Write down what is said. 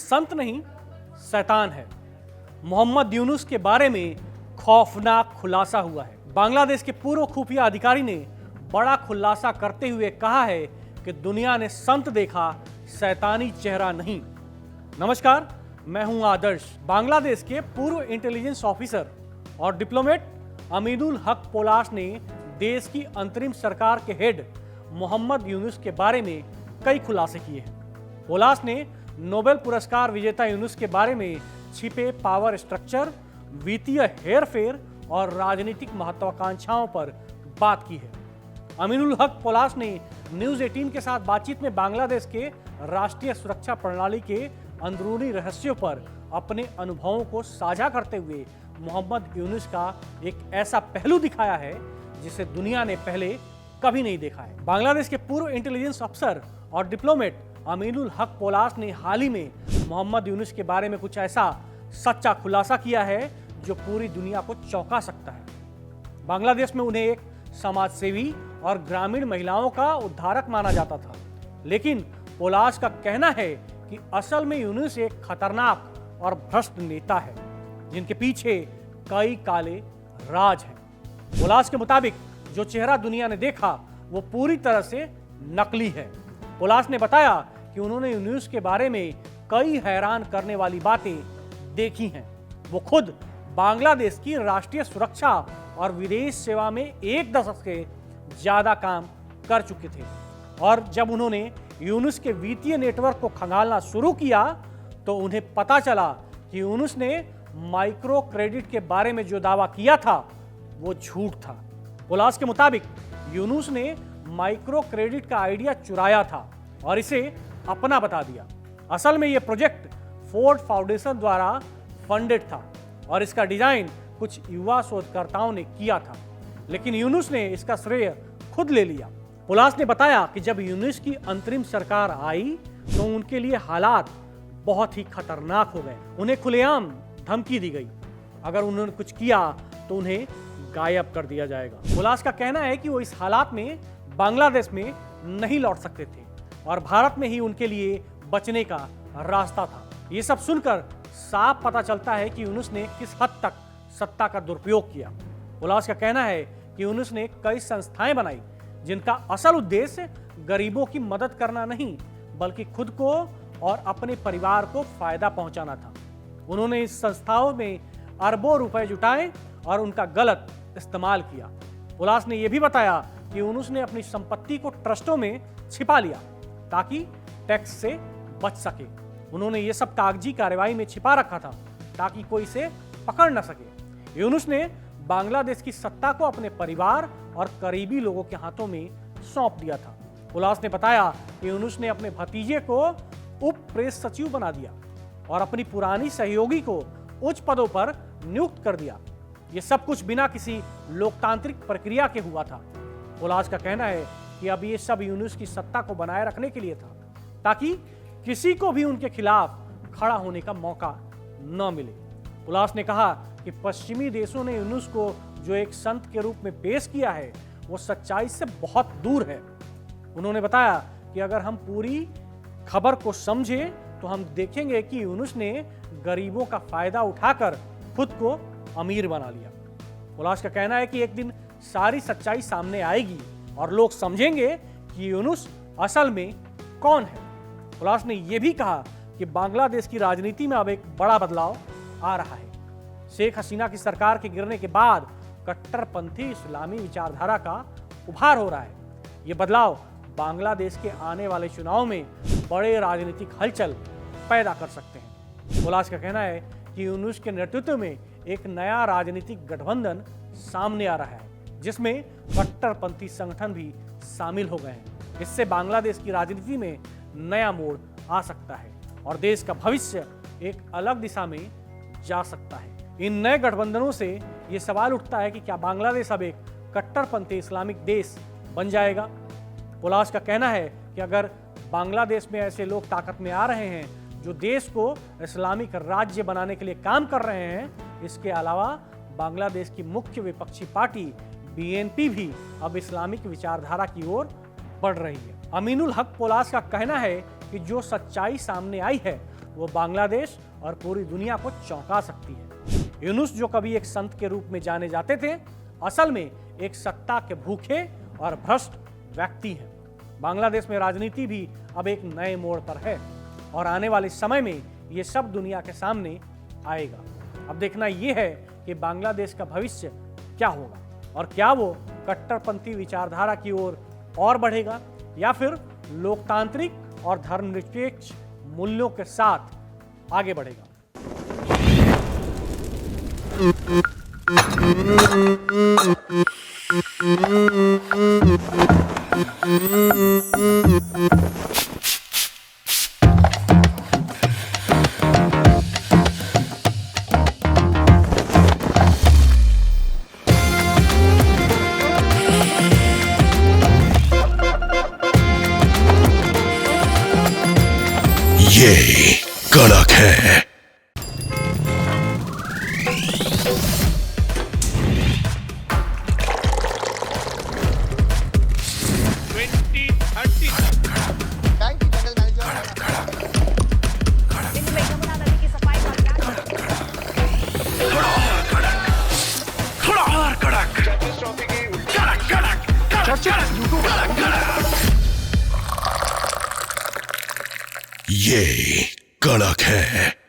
संत नहीं शैतान है। मोहम्मद यूनुस के बारे में खौफनाक खुलासा हुआ है। बांग्लादेश के पूर्व खुफिया अधिकारी ने बड़ा खुलासा करते हुए कहा है कि दुनिया ने संत देखा, शैतानी चेहरा नहीं। नमस्कार, मैं हूं आदर्श। बांग्लादेश के पूर्व इंटेलिजेंस ऑफिसर और डिप्लोमेट अमीनुल हक पोलास ने देश की अंतरिम सरकार के हेड मोहम्मद यूनुस के बारे में कई खुलासे किए हैं। पोलास ने नोबेल पुरस्कार विजेता यूनुस के बारे में छिपे पावर स्ट्रक्चर, वित्तीय हेरफेर और राजनीतिक महत्वाकांक्षाओं पर बात की है। अमीनुल हक पोलास ने न्यूज 18 के साथ बातचीत में बांग्लादेश के राष्ट्रीय सुरक्षा प्रणाली के अंदरूनी रहस्यों पर अपने अनुभवों को साझा करते हुए मोहम्मद यूनुस का एक ऐसा पहलू दिखाया है जिसे दुनिया ने पहले कभी नहीं देखा है। बांग्लादेश के पूर्व इंटेलिजेंस अफसर और डिप्लोमेट अमीनुल हक पोलास ने हाल ही में मोहम्मद यूनुस के बारे में कुछ ऐसा सच्चा खुलासा किया है जो पूरी दुनिया को चौंका सकता है। बांग्लादेश में उन्हें एक समाजसेवी और ग्रामीण महिलाओं का उद्धारक माना जाता था, लेकिन पोलास का कहना है कि असल में यूनुस एक खतरनाक और भ्रष्ट नेता है जिनके पीछे कई काले राज हैं। पोलास के मुताबिक जो चेहरा दुनिया ने देखा वो पूरी तरह से नकली है। पोलास ने बताया कि उन्होंने यूनुस के बारे में कई हैरान करने वाली बातें देखी हैं। वो खुद बांग्लादेश की राष्ट्रीय सुरक्षा और विदेश सेवा में 1 दशक से ज्यादा काम कर चुके थे, और जब उन्होंने यूनुस के वित्तीय नेटवर्क को खंगालना शुरू किया तो उन्हें पता चला कि यूनुस ने माइक्रो क्रेडिट के बारे में जो दावा किया था वो झूठ था। पोलास के मुताबिक यूनुस ने माइक्रो क्रेडिट का आइडिया चुराया था और इसे अपना बता दिया। असल में यह प्रोजेक्ट फोर्ड फाउंडेशन द्वारा फंडेड था और इसका डिजाइन कुछ युवा शोधकर्ताओं ने किया था, लेकिन यूनुस ने इसका श्रेय खुद ले लिया। पोलास ने बताया कि जब यूनुस की अंतरिम सरकार आई तो उनके लिए हालात बहुत ही खतरनाक हो गए। उन्हें खुलेआम धमकी दी गई, अगर उन्होंने कुछ किया तो उन्हें गायब कर दिया जाएगा। पोलास का कहना है कि वो इस हालात में बांग्लादेश में नहीं लौट सकते थे और भारत में ही उनके लिए बचने का रास्ता था। ये सब सुनकर साफ पता चलता है कि यूनुस ने किस हद तक सत्ता का दुरुपयोग किया। पोलास का कहना है कि यूनुस ने कई संस्थाएं बनाई जिनका असल उद्देश्य गरीबों की मदद करना नहीं बल्कि खुद को और अपने परिवार को फायदा पहुंचाना था। उन्होंने इस संस्थाओं में अरबों रुपए जुटाए और उनका गलत इस्तेमाल किया। पोलास ने यह भी बताया कि यूनुस ने अपनी संपत्ति को ट्रस्टों में छिपा लिया ताकि टैक्स से बच सके। उन्होंने ये सब कागजी कार्रवाई में छिपा रखा था ताकि कोई इसे पकड़ न सके। यूनुस ने बांग्लादेश की सत्ता को अपने परिवार और करीबी लोगों के हाथों में सौंप दिया था। पोलास ने बताया कि यूनुस ने अपने भतीजे को उप प्रेस सचिव बना दिया और अपनी पुरानी सहयोगी को उच्च पदों पर नियुक्त कर दिया। यह सब कुछ बिना किसी लोकतांत्रिक प्रक्रिया के हुआ था। पोलास का कहना है कि अब ये सब यूनुस की सत्ता को बनाए रखने के लिए था ताकि किसी को भी उनके खिलाफ खड़ा होने का मौका न मिले। पोलास ने कहा कि पश्चिमी देशों ने यूनुस को जो एक संत के रूप में पेश किया है वो सच्चाई से बहुत दूर है। उन्होंने बताया कि अगर हम पूरी खबर को समझें तो हम देखेंगे कि यूनुस ने गरीबों का फायदा उठाकर खुद को अमीर बना लिया। पोलास का कहना है कि एक दिन सारी सच्चाई सामने आएगी और लोग समझेंगे कि यूनुस असल में कौन है। पोलास ने यह भी कहा कि बांग्लादेश की राजनीति में अब एक बड़ा बदलाव आ रहा है। शेख हसीना की सरकार के गिरने के बाद कट्टरपंथी इस्लामी विचारधारा का उभार हो रहा है। यह बदलाव बांग्लादेश के आने वाले चुनाव में बड़े राजनीतिक हलचल पैदा कर सकते हैं। पोलास का कहना है कि यूनुस के नेतृत्व में एक नया राजनीतिक गठबंधन सामने आ रहा है जिसमें कट्टरपंथी संगठन भी शामिल हो गए हैं। इससे बांग्लादेश की राजनीति में नया मोड़ आ सकता है और देश का भविष्य एक अलग दिशा में जा सकता है। इन नए गठबंधनों से ये सवाल उठता है कि क्या बांग्लादेश अब एक कट्टरपंथी इस्लामिक देश बन जाएगा। पोलास का कहना है कि अगर बांग्लादेश में ऐसे लोग ताकत में आ रहे हैं जो देश को इस्लामिक राज्य बनाने के लिए काम कर रहे हैं, इसके अलावा बांग्लादेश की मुख्य विपक्षी पार्टी बीएनपी भी अब इस्लामिक विचारधारा की ओर बढ़ रही है। अमीनुल हक पोलास का कहना है कि जो सच्चाई सामने आई है वो बांग्लादेश और पूरी दुनिया को चौंका सकती है। यूनुस जो कभी एक संत के रूप में जाने जाते थे, असल में एक सत्ता के भूखे और भ्रष्ट व्यक्ति हैं। बांग्लादेश में राजनीति भी अब एक नए मोड़ पर है और आने वाले समय में ये सब दुनिया के सामने आएगा। अब देखना ये है कि बांग्लादेश का भविष्य क्या होगा और क्या वो कट्टरपंथी विचारधारा की ओर और बढ़ेगा या फिर लोकतांत्रिक और धर्मनिरपेक्ष मूल्यों के साथ आगे बढ़ेगा। ये कड़क है। ये कड़क है।